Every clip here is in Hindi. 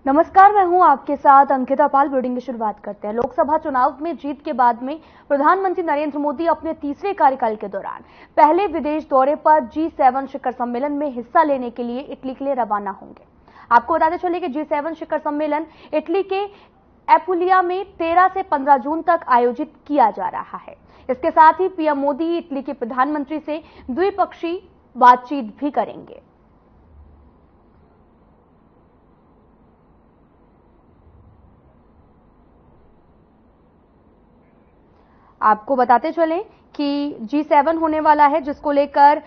नमस्कार, मैं हूं आपके साथ अंकिता पाल। ब्रीडिंग की शुरुआत करते हैं। लोकसभा चुनाव में जीत के बाद में प्रधानमंत्री नरेंद्र मोदी अपने तीसरे कार्यकाल के दौरान पहले विदेश दौरे पर G7 शिखर सम्मेलन में हिस्सा लेने के लिए इटली के लिए रवाना होंगे। आपको बताते चले कि G7 शिखर सम्मेलन इटली के एपुलिया में 13 से 15 जून तक आयोजित किया जा रहा है। इसके साथ ही पीएम मोदी इटली के प्रधानमंत्री से द्विपक्षीय बातचीत भी करेंगे। आपको बताते चलें कि G7 होने वाला है, जिसको लेकर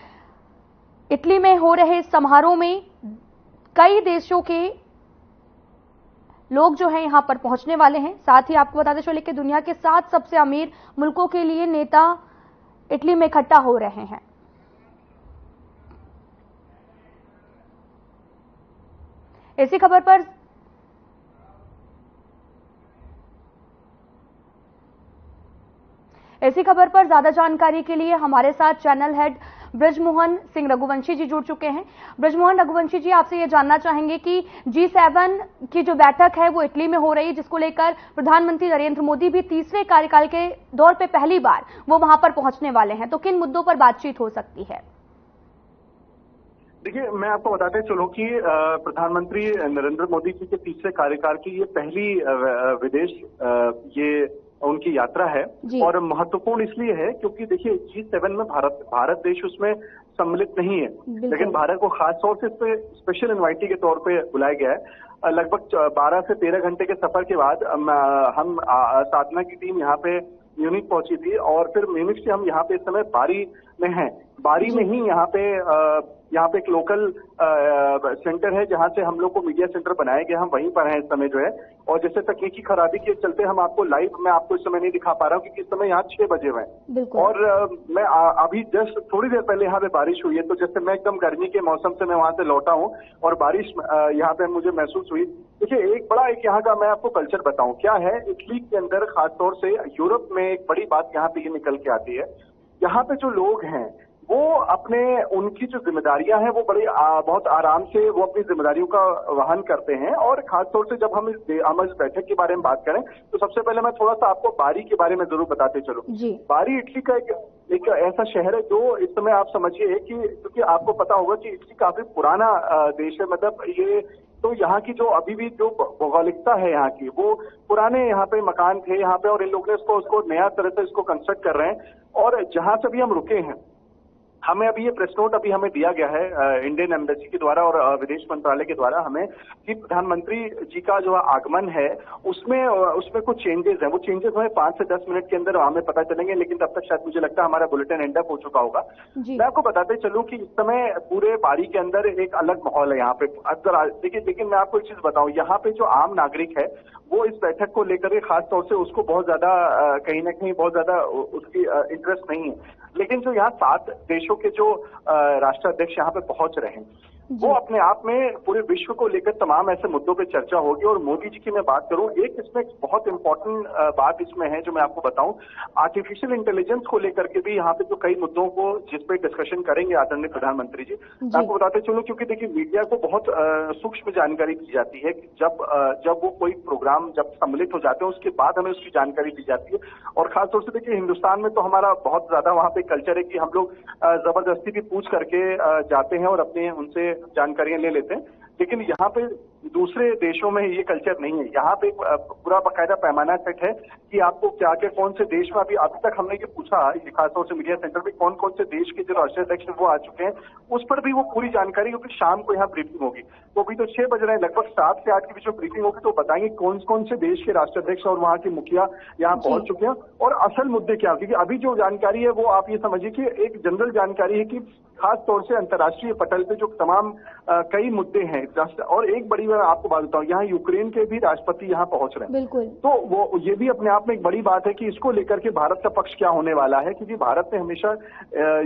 इटली में हो रहे समारोह में कई देशों के लोग जो हैं यहां पर पहुंचने वाले हैं। साथ ही आपको बताते चलें कि दुनिया के 7 सबसे अमीर मुल्कों के लिए नेता इटली में इकट्ठा हो रहे हैं। इसी खबर पर ज्यादा जानकारी के लिए हमारे साथ चैनल हेड ब्रजमोहन सिंह रघुवंशी जी जुड़ चुके हैं। ब्रजमोहन रघुवंशी जी, आपसे ये जानना चाहेंगे कि G7 की जो बैठक है वो इटली में हो रही है, जिसको लेकर प्रधानमंत्री नरेंद्र मोदी भी तीसरे कार्यकाल के दौर पे पहली बार वो वहां पर पहुंचने वाले हैं, तो किन मुद्दों पर बातचीत हो सकती है? देखिए, मैं आपको बताते चलूं कि प्रधानमंत्री नरेंद्र मोदी जी के तीसरे कार्यकाल की ये पहली विदेश ये उनकी यात्रा है और महत्वपूर्ण इसलिए है क्योंकि देखिए G7 में भारत देश उसमें सम्मिलित नहीं है, लेकिन भारत को खास तौर से इस पे स्पेशल इन्वाइटी के तौर पे बुलाया गया है। लगभग 12 से 13 घंटे के सफर के बाद हम साधना की टीम यहाँ पे म्यूनिख पहुंची थी और फिर म्यूनिख से हम यहाँ पे इस समय बारी में हैं। बारी में ही यहाँ पे एक लोकल सेंटर है जहाँ से हम लोग को मीडिया सेंटर बनाया गया। हम वहीं पर हैं इस समय जो है, और जैसे तकनीकी खराबी के चलते हम आपको मैं आपको इस समय नहीं दिखा पा रहा हूँ क्योंकि इस समय यहाँ 6 बजे हुए हैं और मैं अभी जस्ट थोड़ी देर पहले यहाँ पे बारिश हुई है, तो जैसे मैं एकदम गर्मी के मौसम से मैं वहां से लौटा हूँ और बारिश यहाँ पे मुझे महसूस हुई। देखिए, एक यहाँ का मैं आपको कल्चर बताऊं क्या है। इटली के अंदर खासतौर से यूरोप में एक बड़ी बात यहाँ पे ये निकल के आती है, यहाँ पे जो लोग हैं वो उनकी जो जिम्मेदारियां हैं वो बहुत आराम से वो अपनी जिम्मेदारियों का वहन करते हैं। और खासतौर से जब हम इस बैठक के बारे में बात करें तो सबसे पहले मैं थोड़ा सा आपको बारी के बारे में जरूर बताते चलूं। बारी इटली का एक ऐसा शहर है जो इस समय आप समझिए कि क्योंकि आपको पता होगा कि इटली काफी पुराना देश है, मतलब ये तो यहाँ की जो अभी भी जो भौगोलिकता है यहाँ की, वो पुराने यहाँ पे मकान थे यहाँ पे और इन लोगों ने उसको नया तरह से इसको कंस्ट्रक्ट कर रहे हैं। और जहां से भी हम रुके हैं, हमें अभी ये प्रेस नोट हमें दिया गया है इंडियन एम्बेसी के द्वारा और विदेश मंत्रालय के द्वारा हमें कि प्रधानमंत्री जी का जो आगमन है उसमें कुछ चेंजेस हैं। वो चेंजेस हमें 5 से 10 मिनट के अंदर हमें पता चलेंगे, लेकिन तब तक शायद मुझे लगता है हमारा बुलेटिन एंड अप हो चुका होगा। मैं आपको बताते चलूं कि इस समय पूरे बारी के अंदर एक अलग माहौल है यहाँ पे। देखिए, लेकिन मैं आपको एक चीज बताऊं, यहाँ पे जो आम नागरिक है वो इस बैठक को लेकर के खास तौर से उसको बहुत ज्यादा कहीं ना कहीं बहुत ज्यादा उसकी इंटरेस्ट नहीं है। लेकिन जो यहाँ 7 देशों के जो राष्ट्राध्यक्ष यहाँ पे पहुंच रहे हैं वो अपने आप में पूरे विश्व को लेकर तमाम ऐसे मुद्दों पे चर्चा होगी। और मोदी जी की मैं बात करूं, एक इसमें बहुत इंपॉर्टेंट बात इसमें है जो मैं आपको बताऊं, आर्टिफिशियल इंटेलिजेंस को लेकर के भी यहाँ पे जो कई मुद्दों को जिसपे डिस्कशन करेंगे आदरणीय प्रधानमंत्री जी। आपको बताते चलूं क्योंकि देखिए मीडिया को बहुत सूक्ष्म जानकारी दी जाती है कि जब वो कोई प्रोग्राम जब सम्मिलित हो जाते हैं उसके बाद हमें उसकी जानकारी दी जाती है। और खासतौर से देखिए हिंदुस्तान में तो हमारा बहुत ज्यादा वहाँ पे कल्चर है कि हम लोग जबरदस्ती भी पूछ करके जाते हैं और अपने उनसे जानकारियां ले लेते हैं, लेकिन यहाँ पे दूसरे देशों में ये कल्चर नहीं है। यहाँ पे पूरा बाकायदा पैमाना सेट है कि आपको क्या क्या कौन से देश में अभी तक हमने ये पूछा खासतौर से मीडिया सेंटर में कौन कौन से देश के जो राष्ट्राध्यक्ष वो आ चुके हैं, उस पर भी वो पूरी जानकारी, क्योंकि शाम को यहाँ ब्रीफिंग होगी। तो अभी तो 6 बज रहे हैं, लगभग 7 से 8 के बीच में ब्रीफिंग होगी तो बताएंगे कौन कौन से देश के राष्ट्राध्यक्ष और वहाँ के मुखिया यहाँ पहुंच चुके हैं और असल मुद्दे क्या, क्योंकि अभी जो जानकारी है वो आप ये समझिए कि एक जनरल जानकारी है कि खास तौर से अंतर्राष्ट्रीय पटल पे जो तमाम कई मुद्दे हैं। और एक बड़ी बात आपको बात बताऊं, यहाँ यूक्रेन के भी राष्ट्रपति यहाँ पहुंच रहे हैं। बिल्कुल। तो वो ये भी अपने आप में एक बड़ी बात है कि इसको लेकर के भारत का पक्ष क्या होने वाला है, क्योंकि भारत ने हमेशा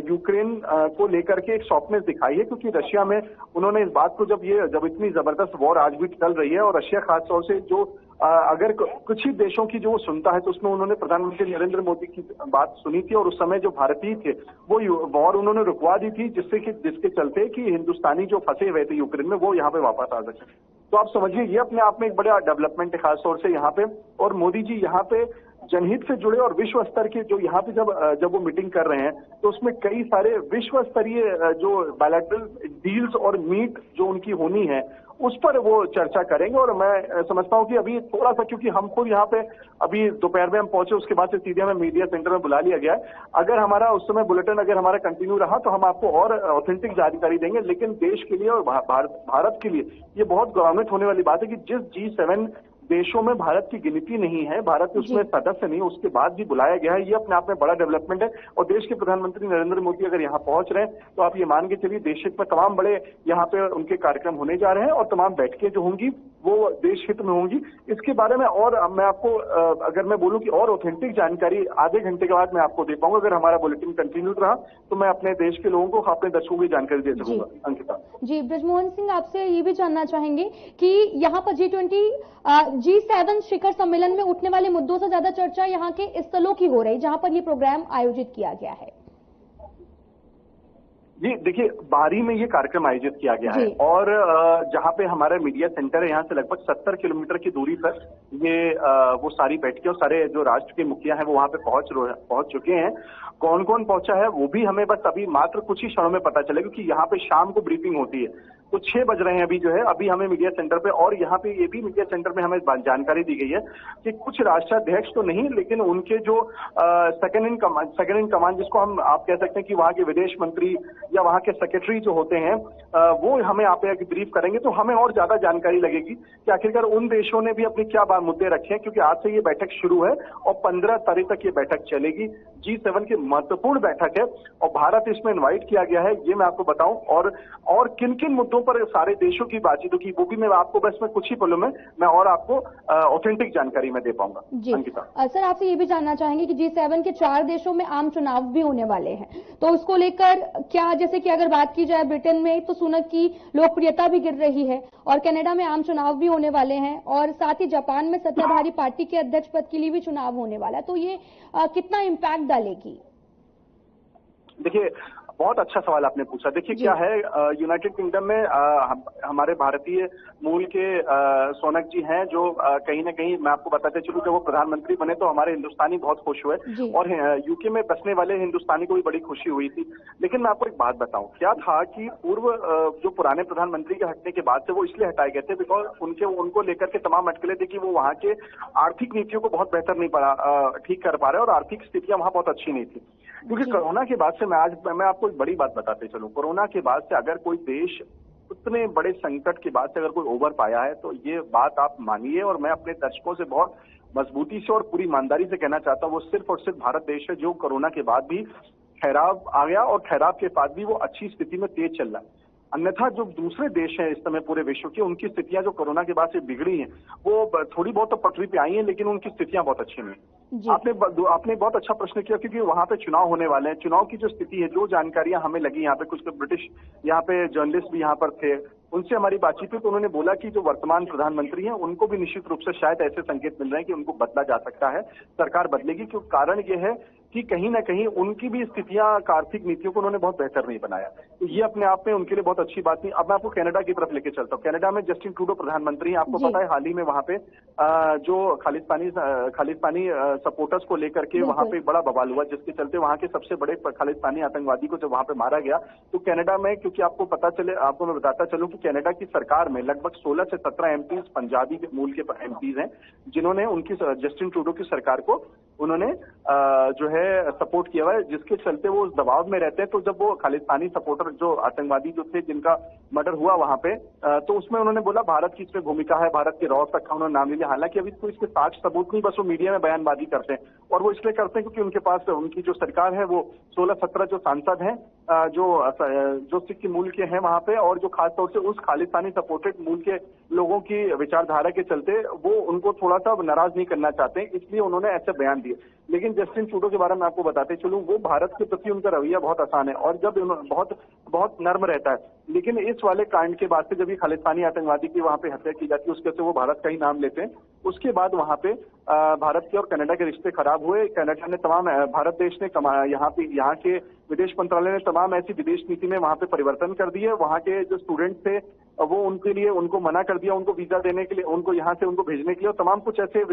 यूक्रेन को लेकर के एक सॉफ्टनेस दिखाई है, क्योंकि रशिया में उन्होंने इस बात को जब इतनी जबरदस्त वॉर आज भी चल रही है और रशिया खासतौर से जो अगर कुछ ही देशों की जो वो सुनता है तो उसमें उन्होंने प्रधानमंत्री नरेंद्र मोदी की बात सुनी थी और उस समय जो भारतीय थे वो वॉर उन्होंने रुकवा दी थी, जिसके चलते कि हिंदुस्तानी जो फंसे हुए थे यूक्रेन में वो यहाँ पे वापस आ सके। तो आप समझिए ये अपने आप में एक बड़ा डेवलपमेंट है, खासतौर से यहाँ पे। और मोदी जी यहाँ पे जनहित से जुड़े और विश्व स्तर के जो यहाँ पे जब वो मीटिंग कर रहे हैं, तो उसमें कई सारे विश्व स्तरीय जो बायलैटरल डील्स और मीट जो उनकी होनी है उस पर वो चर्चा करेंगे। और मैं समझता हूं कि अभी थोड़ा सा, क्योंकि हम खुद यहाँ पे अभी दोपहर में हम पहुंचे, उसके बाद से सीधे हमें मीडिया सेंटर में बुला लिया गया है। अगर हमारा उस समय बुलेटिन अगर हमारा कंटिन्यू रहा तो हम आपको और ऑथेंटिक जानकारी देंगे। लेकिन देश के लिए और भारत के लिए ये बहुत गौरवान्वित होने वाली बात है कि जिस G7 देशों में भारत की गिनती नहीं है, भारत उसमें सदस्य नहीं, उसके बाद भी बुलाया गया है, ये अपने आप में बड़ा डेवलपमेंट है। और देश के प्रधानमंत्री नरेंद्र मोदी अगर यहाँ पहुंच रहे हैं तो आप ये मान के चलिए देश हित में तमाम बड़े यहाँ पे उनके कार्यक्रम होने जा रहे हैं और तमाम बैठकें जो होंगी वो देश हित में होंगी। इसके बारे में और मैं आपको अगर मैं बोलूं कि और ऑथेंटिक जानकारी आधे घंटे के बाद मैं आपको दे पाऊंगा, अगर हमारा बुलेटिन कंटिन्यू रहा तो मैं अपने देश के लोगों को, अपने दर्शकों की जानकारी दे सकूंगा। अंकिता जी, ब्रजमोहन सिंह आपसे ये भी जानना चाहेंगे कि यहाँ पर G7 शिखर सम्मेलन में उठने वाले मुद्दों से ज्यादा चर्चा यहाँ के स्थलों की हो रही, जहां पर ये प्रोग्राम आयोजित किया गया है। जी देखिए, बारी में ये कार्यक्रम आयोजित किया गया है और जहाँ पे हमारा मीडिया सेंटर है यहाँ से लगभग 70 किलोमीटर की दूरी पर ये वो सारी बैठकें और सारे जो राष्ट्र के मुखिया हैं वो वहाँ पे पहुंच चुके हैं। कौन कौन पहुंचा है वो भी हमें बस अभी मात्र कुछ ही क्षणों में पता चलेगा, क्योंकि यहाँ पे शाम को ब्रीफिंग होती है। तो 6 बज रहे हैं अभी जो है, अभी हमें मीडिया सेंटर पे, और यहाँ पे ये भी मीडिया सेंटर में हमें जानकारी दी गई है कि कुछ राष्ट्राध्यक्ष तो नहीं, लेकिन उनके जो सेकंड इन कमांड जिसको हम आप कह सकते हैं कि वहाँ के विदेश मंत्री या वहाँ के सेक्रेटरी जो होते हैं वो हमें यहाँ पे ब्रीफ करेंगे। तो हमें और ज्यादा जानकारी लगेगी कि आखिरकार उन देशों ने भी अपने क्या मुद्दे रखे हैं, क्योंकि आज से ये बैठक शुरू है और 15 तारीख तक ये बैठक चलेगी। G7 की महत्वपूर्ण बैठक है और भारत इसमें इन्वाइट किया गया है, ये मैं आपको बताऊं। और किन किन मुद्दों पर सारे देशों की बातचीत होगी वो भी मैं आपको बस में कुछ ही पलों में मैं और आपको ऑथेंटिक जानकारी में दे पाऊंगा। अंकिता सर, आपसे ये भी जानना चाहेंगे कि G7 के 4 देशों में आम चुनाव भी होने वाले हैं, तो उसको लेकर क्या, जैसे कि अगर बात की जाए ब्रिटेन में तो सुनक की लोकप्रियता भी गिर रही है और कनाडा में आम चुनाव भी होने वाले हैं और साथ ही जापान में सत्ताधारी पार्टी के अध्यक्ष पद के लिए भी चुनाव होने वाला है, तो ये कितना इम्पैक्ट डालेगी? देखिए, बहुत अच्छा सवाल आपने पूछा। देखिए क्या है, यूनाइटेड किंगडम में हमारे भारतीय मूल के सोनक जी हैं जो कहीं ना कहीं मैं आपको बताते चलूं, जब वो प्रधानमंत्री बने तो हमारे हिंदुस्तानी बहुत खुश हुए और यूके में बसने वाले हिंदुस्तानी को भी बड़ी खुशी हुई थी। लेकिन मैं आपको एक बात बताऊं, क्या था कि जो पुराने प्रधानमंत्री के हटने के बाद से वो इसलिए हटाए गए थे बिकॉज उनको लेकर के तमाम अटकलें थी कि वो वहाँ के आर्थिक नीतियों को बहुत बेहतर नहीं ठीक कर पा रहे और आर्थिक स्थितियां वहाँ बहुत अच्छी नहीं थी। क्योंकि कोरोना के बाद से मैं आपको एक बड़ी बात बताते चलूं, कोरोना के बाद से अगर कोई देश उतने बड़े संकट के बाद से अगर कोई उभर पाया है तो ये बात आप मानिए, और मैं अपने दर्शकों से बहुत मजबूती से और पूरी ईमानदारी से कहना चाहता हूँ, वो सिर्फ और सिर्फ भारत देश है जो कोरोना के बाद भी ठहराव आ गया और ठहराव के बाद भी वो अच्छी स्थिति में तेज चल रहा है। अन्यथा जो दूसरे देश हैं इस समय पूरे विश्व के, उनकी स्थितियां जो कोरोना के बाद से बिगड़ी हैं वो थोड़ी बहुत तो पटरी पे आई हैं, लेकिन उनकी स्थितियां बहुत अच्छी नहीं। आपने बहुत अच्छा प्रश्न किया, क्योंकि वहां पे चुनाव होने वाले हैं। चुनाव की जो स्थिति है, जो जानकारियां हमें लगी, यहाँ पे कुछ ब्रिटिश यहाँ पे जर्नलिस्ट भी यहाँ पर थे, उनसे हमारी बातचीत हुई तो उन्होंने बोला कि जो वर्तमान प्रधानमंत्री हैं उनको भी निश्चित रूप से शायद ऐसे संकेत मिल रहे हैं कि उनको बदला जा सकता है, सरकार बदलेगी। क्योंकि कारण ये है कि कहीं ना कहीं उनकी भी स्थितियां, आर्थिक नीतियों को उन्होंने बहुत बेहतर नहीं बनाया, तो ये अपने आप में उनके लिए बहुत अच्छी बात नहीं। अब मैं आपको कनाडा की तरफ लेके चलता हूँ। कनाडा में जस्टिन ट्रूडो प्रधानमंत्री हैं, आपको पता है हाल ही में वहां पे जो खालिस्तानी सपोर्टर्स को लेकर के वहां पे बड़ा बवाल हुआ, जिसके चलते वहां के सबसे बड़े खालिस्तानी आतंकवादी को जब वहां पे मारा गया तो कनाडा में, क्योंकि आपको मैं बताता चलूं कि कनाडा की सरकार में लगभग 16 से 17 एमपीज पंजाबी के मूल के एमपीज हैं, जिन्होंने उनकी जस्टिन ट्रूडो की सरकार को उन्होंने जो है सपोर्ट किया हुआ है, जिसके चलते वो उस दबाव में रहते हैं। तो जब वो खालिस्तानी सपोर्टर जो आतंकवादी जो थे जिनका मर्डर हुआ वहां पे, तो उसमें उन्होंने बोला भारत की इसमें भूमिका है, भारत के रॉ तक का उन्होंने नाम लिया। हालांकि अभी कोई इसके साक्ष्य सबूत नहीं, बस वो मीडिया में बयानबाजी करते हैं, और वो इसलिए करते हैं क्योंकि उनके पास उनकी जो सरकार है वो 16-17 जो सांसद हैं जो सिख मूल के हैं वहां पे, और जो खासतौर से उस खालिस्तानी सपोर्टेड मूल के लोगों की विचारधारा के चलते वो उनको थोड़ा सा नाराज नहीं करना चाहते, इसलिए उन्होंने ऐसे बयान दिए। लेकिन जस्टिन ट्रूडो के बारे में आपको बताते चलूं, वो भारत के प्रति उनका रवैया बहुत आसान है और जब बहुत नर्म रहता है। लेकिन इस वाले कांड के बाद से जब ये खालिस्तानी आतंकवादी की वहां पे हत्या की जाती है, उसके से वो भारत का ही नाम लेते हैं। उसके बाद वहां पे भारत के और कनाडा के रिश्ते खराब हुए। कनाडा ने भारत देश ने यहाँ के विदेश मंत्रालय ने तमाम ऐसी विदेश नीति में वहां पे परिवर्तन कर दिए। वहां के जो स्टूडेंट थे वो उनके लिए उनको मना कर दिया, उनको वीजा देने के लिए, उनको यहाँ से उनको भेजने के लिए, और तमाम कुछ ऐसे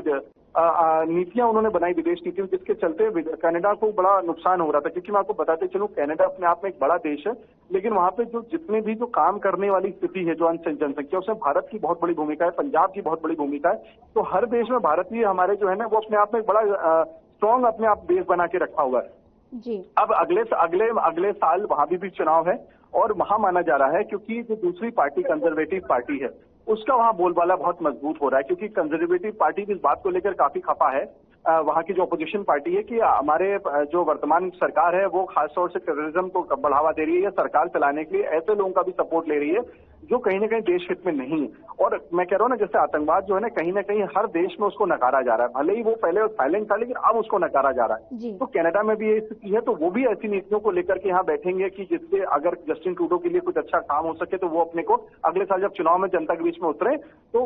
नीतियां उन्होंने बनाई, विदेश नीतियों, जिसके चलते कनाडा को बड़ा नुकसान हो रहा था। क्योंकि मैं आपको बताते चलूं, कनाडा अपने आप में एक बड़ा देश है, लेकिन वहां पे जो जितने भी जो काम करने वाली स्थिति है, जो जनसंख्या, उसमें भारत की बहुत बड़ी भूमिका है, पंजाब की बहुत बड़ी भूमिका है। तो हर देश में भारतीय हमारे जो है ना, वो अपने आप में एक बड़ा स्ट्रॉन्ग अपने आप देश बना के रखा हुआ है जी। अब अगले साल वहां भी चुनाव है, और वहां माना जा रहा है, क्योंकि जो दूसरी पार्टी कंजर्वेटिव पार्टी है, उसका वहां बोलबाला बहुत मजबूत हो रहा है। क्योंकि कंजर्वेटिव पार्टी भी इस बात को लेकर काफी खफा है, वहां की जो अपोजिशन पार्टी है, कि हमारे जो वर्तमान सरकार है वो खासतौर से टेररिज्म को बढ़ावा दे रही है, या सरकार चलाने के लिए ऐसे लोगों का भी सपोर्ट ले रही है जो कहीं ना कहीं देश हित में नहीं। और मैं कह रहा हूं ना, जैसे आतंकवाद जो है ना कहीं हर देश में उसको नकारा जा रहा है, भले ही वो पहले साइलेंट था, लेकिन अब उसको नकारा जा रहा है। तो कनाडा में भी ये स्थिति है, तो वो भी ऐसी नीतियों को लेकर के यहाँ बैठेंगे कि जिससे अगर जस्टिन ट्रूडो के लिए कुछ अच्छा काम हो सके, तो वो अपने को अगले साल जब चुनाव में जनता के बीच में उतरे, तो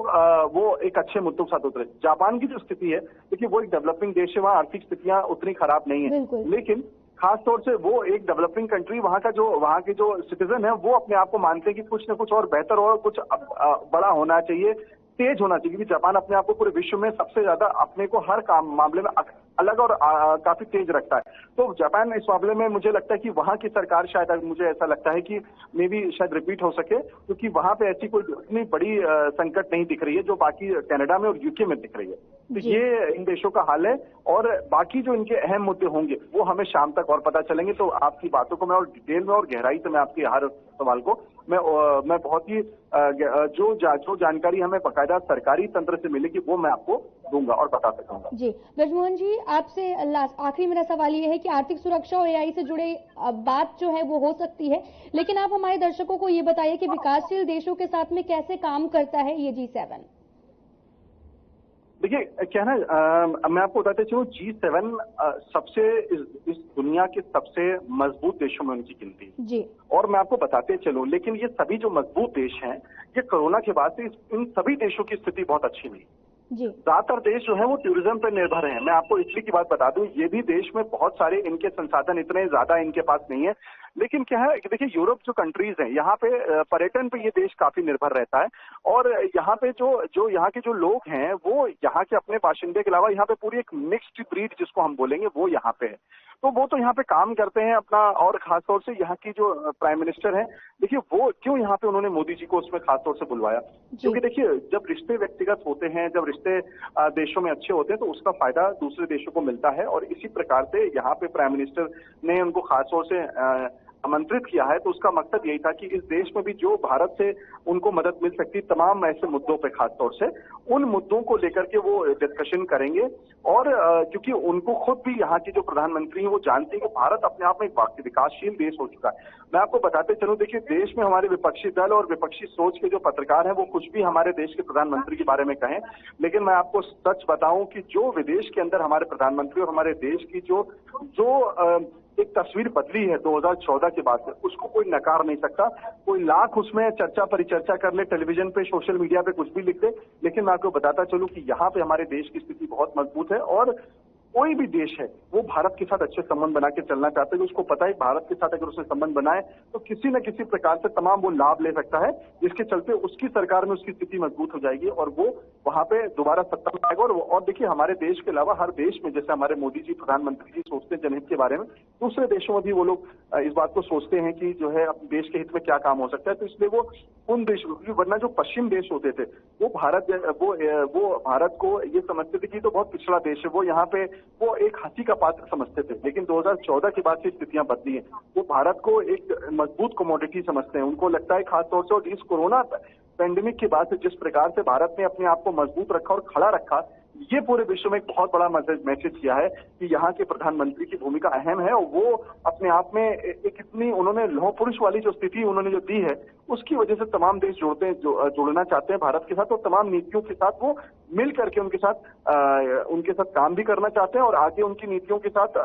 वो एक अच्छे मुद्दों के साथ उतरे। जापान की जो स्थिति है, देखिए वो एक डेवलपिंग देश है, वहाँ आर्थिक स्थितियां उतनी खराब नहीं है, लेकिन खासतौर से वो एक डेवलपिंग कंट्री, वहाँ के जो सिटीजन है, वो अपने आप को मानते हैं कि कुछ न कुछ और बेहतर और कुछ बड़ा होना चाहिए, तेज होना चाहिए। क्योंकि जापान अपने आप को पूरे विश्व में सबसे ज्यादा अपने को हर काम मामले में अलग और काफी तेज रखता है। तो जापान इस मामले में मुझे लगता है कि वहां की सरकार शायद, मुझे ऐसा लगता है कि मे बी शायद रिपीट हो सके, क्योंकि वहां पे ऐसी कोई इतनी बड़ी संकट नहीं दिख रही है जो बाकी कनाडा में और यूके में दिख रही है। तो ये इन देशों का हाल है, और बाकी जो इनके अहम मुद्दे होंगे वो हमें शाम तक और पता चलेंगे। तो आपकी बातों को मैं और डिटेल में और गहराई से, मैं आपकी हर सवाल को मैं बहुत ही जो जानकारी हमें बाकायदा सरकारी तंत्र से मिलेगी वो मैं आपको दूंगा और बता सकूंगा। जी ब्रजमोहन जी, आपसे आखिरी मेरा सवाल ये है कि आर्थिक सुरक्षा और एआई से जुड़े बात जो है वो हो सकती है, लेकिन आप हमारे दर्शकों को ये बताइए कि विकासशील देशों के साथ में कैसे काम करता है ये G7? देखिए क्या है ना, मैं आपको बताते चलूं, G7 सबसे इस दुनिया के सबसे मजबूत देशों में उनकी गिनती जी। और मैं आपको बताते चलूं, लेकिन ये सभी जो मजबूत देश हैं, ये कोरोना के बाद से इन सभी देशों की स्थिति बहुत अच्छी नहीं। ज्यादातर देश जो है वो टूरिज्म पर निर्भर हैं। मैं आपको इटली की बात बता दूं, ये भी देश में बहुत सारे इनके संसाधन इतने ज्यादा इनके पास नहीं है, लेकिन क्या है कि देखिए यूरोप जो कंट्रीज हैं, यहाँ पे पर्यटन पे ये देश काफी निर्भर रहता है, और यहाँ पे जो यहाँ के जो लोग हैं, वो यहाँ के अपने बाशिंदे के अलावा यहाँ पे पूरी एक मिक्स्ड ब्रीड जिसको हम बोलेंगे, वो यहाँ पे है। तो वो तो यहाँ पे काम करते हैं अपना, और खासतौर से यहाँ की जो प्राइम मिनिस्टर हैं, देखिए वो क्यों यहाँ पे उन्होंने मोदी जी को उसमें खासतौर से बुलवाया, क्योंकि देखिए जब रिश्ते व्यक्तिगत होते हैं, जब रिश्ते देशों में अच्छे होते हैं, तो उसका फायदा दूसरे देशों को मिलता है। और इसी प्रकार से यहाँ पे प्राइम मिनिस्टर ने उनको खासतौर से आमंत्रित किया है, तो उसका मकसद यही था कि इस देश में भी जो भारत से उनको मदद मिल सकती, तमाम ऐसे मुद्दों पे खासतौर से उन मुद्दों को लेकर के वो डिस्कशन करेंगे। और क्योंकि उनको खुद भी यहाँ की जो प्रधानमंत्री हैं वो जानते हैं कि भारत अपने आप में एक विकासशील देश हो चुका है। मैं आपको बताते चलूं, देखिए देश में हमारे विपक्षी दल और विपक्षी सोच के जो पत्रकार हैं, वो कुछ भी हमारे देश के प्रधानमंत्री के बारे में कहें, लेकिन मैं आपको सच बताऊं कि जो विदेश के अंदर हमारे प्रधानमंत्री और हमारे देश की जो एक तस्वीर बदली है 2014 के बाद से, उसको कोई नकार नहीं सकता। कोई लाख उसमें चर्चा परिचर्चा कर ले, टेलीविजन पे, सोशल मीडिया पे कुछ भी लिख दे, लेकिन मैं आपको बताता चलूं कि यहाँ पे हमारे देश की स्थिति बहुत मजबूत है। और कोई भी देश है वो भारत के साथ अच्छे संबंध बना के चलना चाहते हैं। उसको पता है भारत के साथ अगर उसने संबंध बनाए तो किसी न किसी प्रकार से तमाम वो लाभ ले सकता है, जिसके चलते उसकी सरकार में उसकी स्थिति मजबूत हो जाएगी और वो वहां पे दोबारा सत्ता में आएगा। और देखिए हमारे देश के अलावा हर देश में, जैसे हमारे मोदी जी प्रधानमंत्री जी सोचते हैं जनहित के बारे में, दूसरे देशों में भी वो लोग इस बात को सोचते हैं कि जो है अपने देश के हित में क्या काम हो सकता है। तो इसलिए वो उन देशों, वरना जो पश्चिम देश होते थे वो भारत को ये समझते थे कि तो बहुत पिछड़ा देश है, वो यहाँ पे वो एक हंसी का पात्र समझते थे। लेकिन 2014 के बाद से स्थितियां बदली हैं। वो भारत को एक मजबूत कमोडिटी समझते हैं। उनको लगता है खासतौर से, और इस कोरोना पेंडेमिक के बाद से जिस प्रकार से भारत ने अपने आप को मजबूत रखा और खड़ा रखा, ये पूरे विश्व में एक बहुत बड़ा मैसेज किया है कि यहाँ के प्रधानमंत्री की भूमिका अहम है। और वो अपने आप में एक इतनी उन्होंने लौह पुरुष वाली जो स्थिति उन्होंने जो दी है, उसकी वजह से तमाम देश जुड़ना चाहते हैं भारत के साथ, और तमाम नीतियों के साथ वो मिल करके उनके साथ काम भी करना चाहते हैं। और आगे उनकी नीतियों के साथ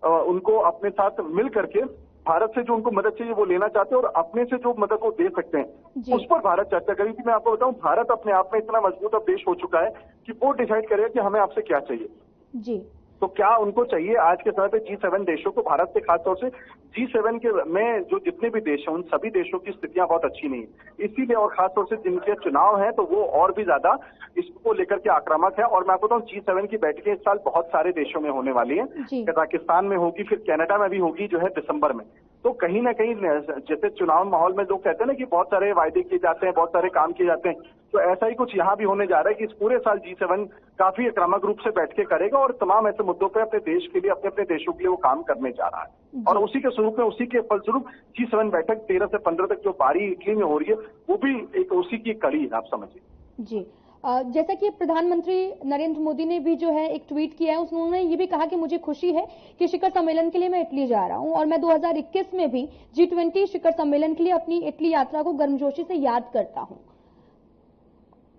उनको अपने साथ मिल करके भारत से जो उनको मदद चाहिए वो लेना चाहते हैं, और अपने से जो मदद वो दे सकते हैं उस पर भारत चर्चा करेगी। मैं आपको बताऊं, भारत अपने आप में इतना मजबूत अब देश हो चुका है कि वो डिसाइड करेगा कि हमें आपसे क्या चाहिए। जी तो क्या उनको चाहिए आज के समय पे G7 देशों को, भारत के खासतौर से G7 के में जो जितने भी देश हैं उन सभी देशों की स्थितियां बहुत अच्छी नहीं है, इसीलिए और खासतौर से जिनके चुनाव है तो वो और भी ज्यादा इसको लेकर के आक्रामक है। और मैं आपको बताऊं G7 की बैठकें इस साल बहुत सारे देशों में होने वाली हैं, कजाकिस्तान में होगी, फिर कनाडा में भी होगी जो है दिसंबर में। तो कहीं ना कहीं जैसे चुनाव माहौल में लोग कहते हैं ना कि बहुत सारे वायदे किए जाते हैं, बहुत सारे काम किए जाते हैं, तो ऐसा ही कुछ यहाँ भी होने जा रहा है कि इस पूरे साल G7 काफी आक्रामक रूप से बैठ के करेगा और तमाम ऐसे मुद्दों पे अपने देश के लिए, अपने अपने देशों के लिए वो काम करने जा रहा है। और उसी के स्वरूप में, उसी के फलस्वरूप G7 बैठक 13 से 15 तक जो पारी इटली में हो रही है वो भी एक उसी की कड़ी है, आप समझिए। जी, जैसा कि प्रधानमंत्री नरेंद्र मोदी ने भी जो है एक ट्वीट किया है, उन्होंने ये भी कहा कि मुझे खुशी है कि शिखर सम्मेलन के लिए मैं इटली जा रहा हूं और मैं 2021 में भी G20 शिखर सम्मेलन के लिए अपनी इटली यात्रा को गर्मजोशी से याद करता हूं।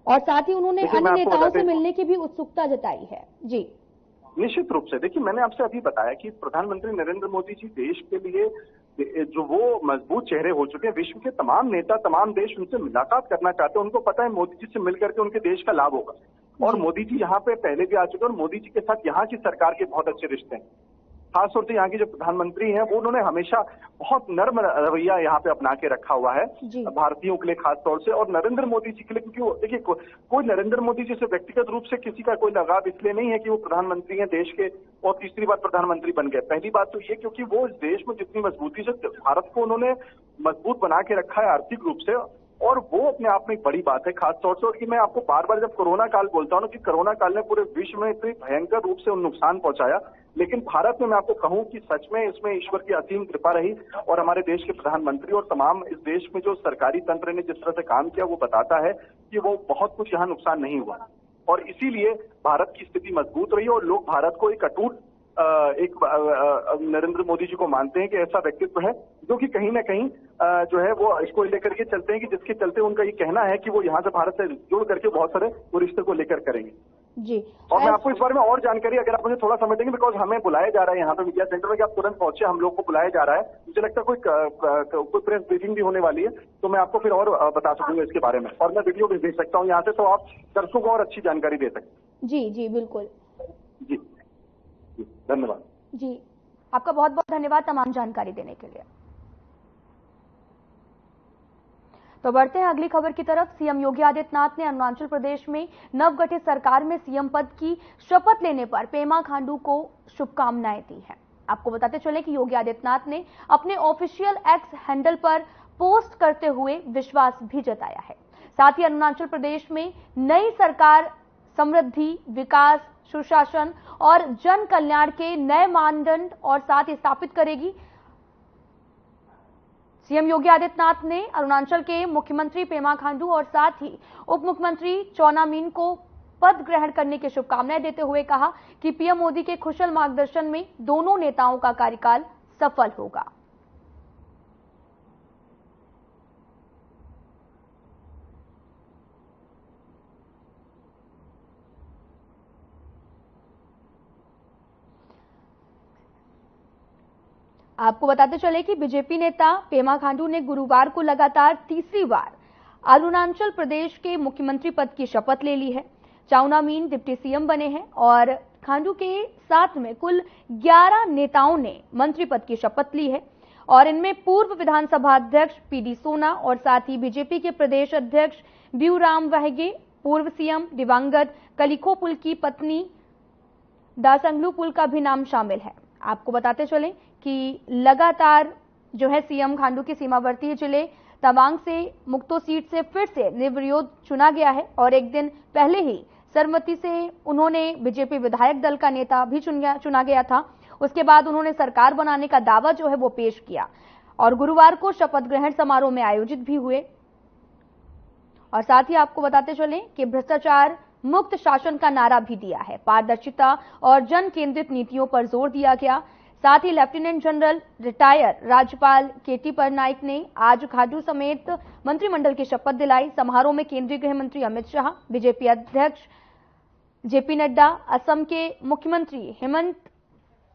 और साथ ही उन्होंने अन्य नेताओं से मिलने की भी उत्सुकता जताई है। जी, निश्चित रूप से देखिए, मैंने आपसे अभी बताया कि प्रधानमंत्री नरेंद्र मोदी जी देश के लिए जो वो मजबूत चेहरे हो चुके हैं, विश्व के तमाम नेता, तमाम देश उनसे मुलाकात करना चाहते हैं, उनको पता है मोदी जी से मिलकर के उनके देश का लाभ होगा। और मोदी जी यहाँ पे पहले भी आ चुके हैं और मोदी जी के साथ यहाँ की सरकार के बहुत अच्छे रिश्ते हैं। खासतौर से यहाँ की जो प्रधानमंत्री हैं वो उन्होंने हमेशा बहुत नर्म रवैया यहाँ पे अपना के रखा हुआ है भारतीयों के लिए खासतौर से, और नरेंद्र मोदी जी के लिए, क्योंकि देखिए कोई नरेंद्र मोदी जी से व्यक्तिगत रूप से किसी का कोई लगाव इसलिए नहीं है कि वो प्रधानमंत्री हैं देश के और तीसरी बार प्रधानमंत्री बन गए। पहली बात तो ये क्योंकि वो इस देश में जितनी मजबूती से भारत को उन्होंने मजबूत बना के रखा है आर्थिक रूप से, और वो अपने आप में एक बड़ी बात है खासतौर से। और कि मैं आपको बार बार जब कोरोना काल बोलता हूँ ना कि कोरोना काल ने पूरे विश्व में इतनी भयंकर रूप से नुकसान पहुंचाया, लेकिन भारत में मैं आपको कहूं कि सच में इसमें ईश्वर की असीम कृपा रही और हमारे देश के प्रधानमंत्री और तमाम इस देश में जो सरकारी तंत्र ने जिस तरह से काम किया वो बताता है कि वो बहुत कुछ यहाँ नुकसान नहीं हुआ। और इसीलिए भारत की स्थिति मजबूत रही और लोग भारत को एक अटूट नरेंद्र मोदी जी को मानते हैं कि ऐसा व्यक्तित्व है जो कि कहीं ना कहीं जो है वो इसको लेकर के चलते हैं कि जिसके चलते उनका ये कहना है कि वो यहाँ से भारत से जुड़ करके बहुत सारे वो रिश्ते को लेकर करेंगे। जी, और मैं आपको इस बारे में और जानकारी अगर आप मुझे थोड़ा समय देंगे, बिकॉज हमें बुलाया जा रहा है यहाँ पे मीडिया सेंटर में कि आप तुरंत पहुंचे, हम लोग को बुलाया जा रहा है। मुझे लगता है कोई प्रेस ब्रीफिंग भी होने वाली है, तो मैं आपको फिर और बता सकूंगा इसके बारे में, और मैं वीडियो भी भेज सकता हूँ यहाँ से, तो आप दर्शकों को और अच्छी जानकारी दे सकते। जी जी बिल्कुल। जी, धन्यवाद। जी, आपका बहुत बहुत धन्यवाद तमाम जानकारी देने के लिए। तो बढ़ते हैं अगली खबर की तरफ। सीएम योगी आदित्यनाथ ने अरुणाचल प्रदेश में नवगठित सरकार में सीएम पद की शपथ लेने पर पेमा खांडू को शुभकामनाएं दी हैं। आपको बताते चले कि योगी आदित्यनाथ ने अपने ऑफिशियल एक्स हैंडल पर पोस्ट करते हुए विश्वास भी जताया है। साथ ही अरुणाचल प्रदेश में नई सरकार समृद्धि, विकास, सुशासन और जन कल्याण के नए मानदंड और साथ ही स्थापित करेगी। सीएम योगी आदित्यनाथ ने अरुणाचल के मुख्यमंत्री पेमा खांडू और साथ ही उप मुख्यमंत्री चौना मीन को पद ग्रहण करने की शुभकामनाएं देते हुए कहा कि पीएम मोदी के कुशल मार्गदर्शन में दोनों नेताओं का कार्यकाल सफल होगा। आपको बताते चले कि बीजेपी नेता पेमा खांडू ने गुरुवार को लगातार तीसरी बार अरुणाचल प्रदेश के मुख्यमंत्री पद की शपथ ले ली है। चाउना मीन डिप्टी सीएम बने हैं और खांडू के साथ में कुल 11 नेताओं ने मंत्री पद की शपथ ली है और इनमें पूर्व विधानसभा अध्यक्ष पीडी सोना और साथ ही बीजेपी के प्रदेश अध्यक्ष ब्यूराम वहगे, पूर्व सीएम दिवंगत कलिखो पुल की पत्नी दासंगलू पुल का भी नाम शामिल है। आपको बताते चले कि लगातार जो है सीएम खांडू के सीमावर्ती जिले तवांग से मुक्तो सीट से फिर से निर्विरोध चुना गया है और एक दिन पहले ही सरमती से उन्होंने बीजेपी विधायक दल का नेता भी चुना गया था। उसके बाद उन्होंने सरकार बनाने का दावा जो है वो पेश किया और गुरुवार को शपथ ग्रहण समारोह में आयोजित भी हुए। और साथ ही आपको बताते चलें कि भ्रष्टाचार मुक्त शासन का नारा भी दिया है। पारदर्शिता और जन केंद्रित नीतियों पर जोर दिया गया। साथ ही लेफ्टिनेंट जनरल रिटायर राज्यपाल केटी पटनायक ने आज खांडू समेत मंत्रिमंडल की शपथ दिलाई। समारोह में केंद्रीय गृह मंत्री अमित शाह, बीजेपी अध्यक्ष जेपी नड्डा, असम के मुख्यमंत्री हेमंत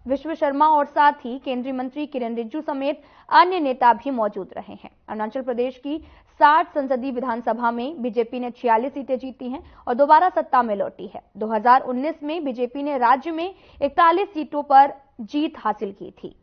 विश्व शर्मा और साथ ही केंद्रीय मंत्री किरेन रिजिजू समेत अन्य नेता भी मौजूद रहे हैं। अरुणाचल प्रदेश की 60 संसदीय विधानसभा में बीजेपी ने 46 सीटें जीती हैं और दोबारा सत्ता में लौटी है। 2019 में बीजेपी ने राज्य में 41 सीटों पर जीत हासिल की थी।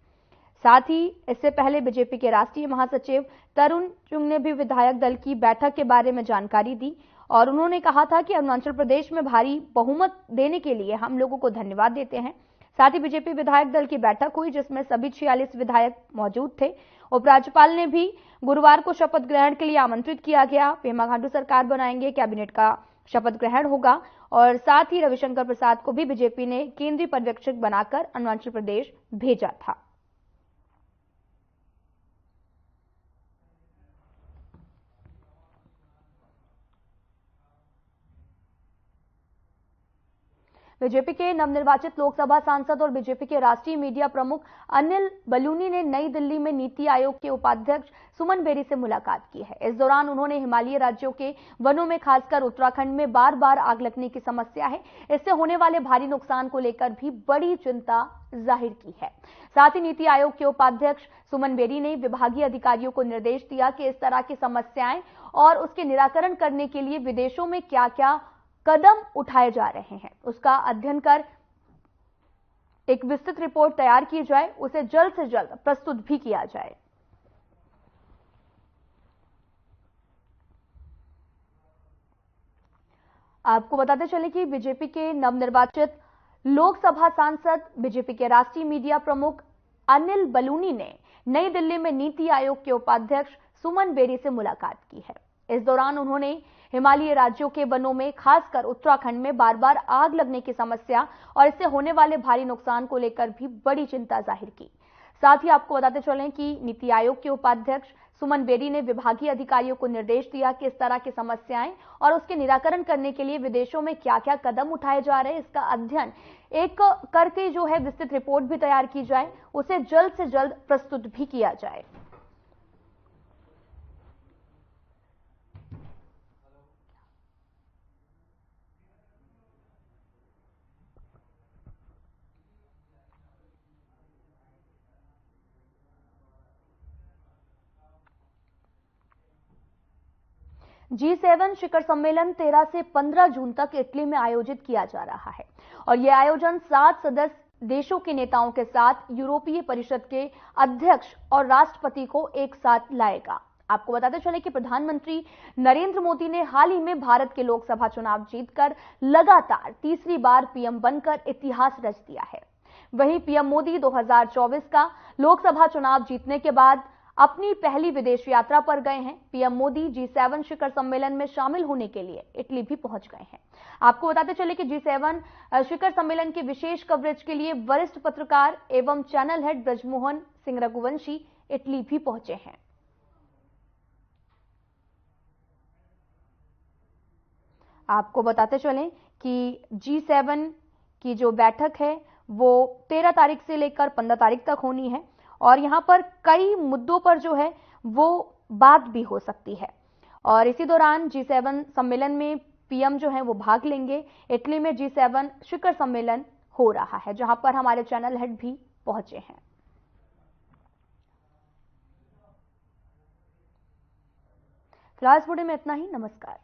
साथ ही इससे पहले बीजेपी के राष्ट्रीय महासचिव तरुण चुंग ने भी विधायक दल की बैठक के बारे में जानकारी दी और उन्होंने कहा था कि अरुणाचल प्रदेश में भारी बहुमत देने के लिए हम लोगों को धन्यवाद देते हैं। साथ ही बीजेपी विधायक दल की बैठक हुई जिसमें सभी 46 विधायक मौजूद थे। उपराज्यपाल ने भी गुरुवार को शपथ ग्रहण के लिए आमंत्रित किया गया। पेमा खांडू सरकार बनाएंगे, कैबिनेट का शपथ ग्रहण होगा और साथ ही रविशंकर प्रसाद को भी बीजेपी ने केंद्रीय पर्यवेक्षक बनाकर अरुणाचल प्रदेश भेजा था। बीजेपी के नवनिर्वाचित लोकसभा सांसद और बीजेपी के राष्ट्रीय मीडिया प्रमुख अनिल बलूनी ने नई दिल्ली में नीति आयोग के उपाध्यक्ष सुमन बेरी से मुलाकात की है। इस दौरान उन्होंने हिमालयी राज्यों के वनों में खासकर उत्तराखंड में बार बार आग लगने की समस्या है, इससे होने वाले भारी नुकसान को लेकर भी बड़ी चिंता जाहिर की है। साथ ही नीति आयोग के उपाध्यक्ष सुमन बेरी ने विभागीय अधिकारियों को निर्देश दिया कि इस तरह की समस्याएं और उसके निराकरण करने के लिए विदेशों में क्या क्या कदम उठाए जा रहे हैं उसका अध्ययन कर एक विस्तृत रिपोर्ट तैयार की जाए, उसे जल्द से जल्द प्रस्तुत भी किया जाए। आपको बताते चले कि बीजेपी के नवनिर्वाचित लोकसभा सांसद बीजेपी के राष्ट्रीय मीडिया प्रमुख अनिल बलूनी ने नई दिल्ली में नीति आयोग के उपाध्यक्ष सुमन बेरी से मुलाकात की है। इस दौरान उन्होंने हिमालयी राज्यों के वनों में खासकर उत्तराखंड में बार बार आग लगने की समस्या और इससे होने वाले भारी नुकसान को लेकर भी बड़ी चिंता जाहिर की। साथ ही आपको बताते चलें कि नीति आयोग के उपाध्यक्ष सुमन बेरी ने विभागीय अधिकारियों को निर्देश दिया कि इस तरह की समस्याएं और उसके निराकरण करने के लिए विदेशों में क्या क्या कदम उठाए जा रहे हैं इसका अध्ययन एक करके जो है विस्तृत रिपोर्ट भी तैयार की जाए, उसे जल्द से जल्द प्रस्तुत भी किया जाए। G7 शिखर सम्मेलन 13 से 15 जून तक इटली में आयोजित किया जा रहा है और यह आयोजन 7 सदस्य देशों के नेताओं के साथ यूरोपीय परिषद के अध्यक्ष और राष्ट्रपति को एक साथ लाएगा। आपको बताते चले कि प्रधानमंत्री नरेंद्र मोदी ने हाल ही में भारत के लोकसभा चुनाव जीतकर लगातार तीसरी बार पीएम बनकर इतिहास रच दिया है। वहीं पीएम मोदी 2024 का लोकसभा चुनाव जीतने के बाद अपनी पहली विदेश यात्रा पर गए हैं। पीएम मोदी G7 शिखर सम्मेलन में शामिल होने के लिए इटली भी पहुंच गए हैं। आपको बताते चले कि G7 शिखर सम्मेलन के विशेष कवरेज के लिए वरिष्ठ पत्रकार एवं channel head Brajmohan Singh Raghuvanshi Italy भी पहुंचे हैं। आपको बताते चलें कि G7 की जो बैठक है वो 13 तारीख से लेकर 15 तारीख तक होनी है और यहां पर कई मुद्दों पर जो है वो बात भी हो सकती है और इसी दौरान G7 सम्मेलन में पीएम जो है वो भाग लेंगे। इटली में G7 शिखर सम्मेलन हो रहा है जहां पर हमारे चैनल हेड भी पहुंचे हैं। फिलहाल इस वीडियो में इतना ही। नमस्कार।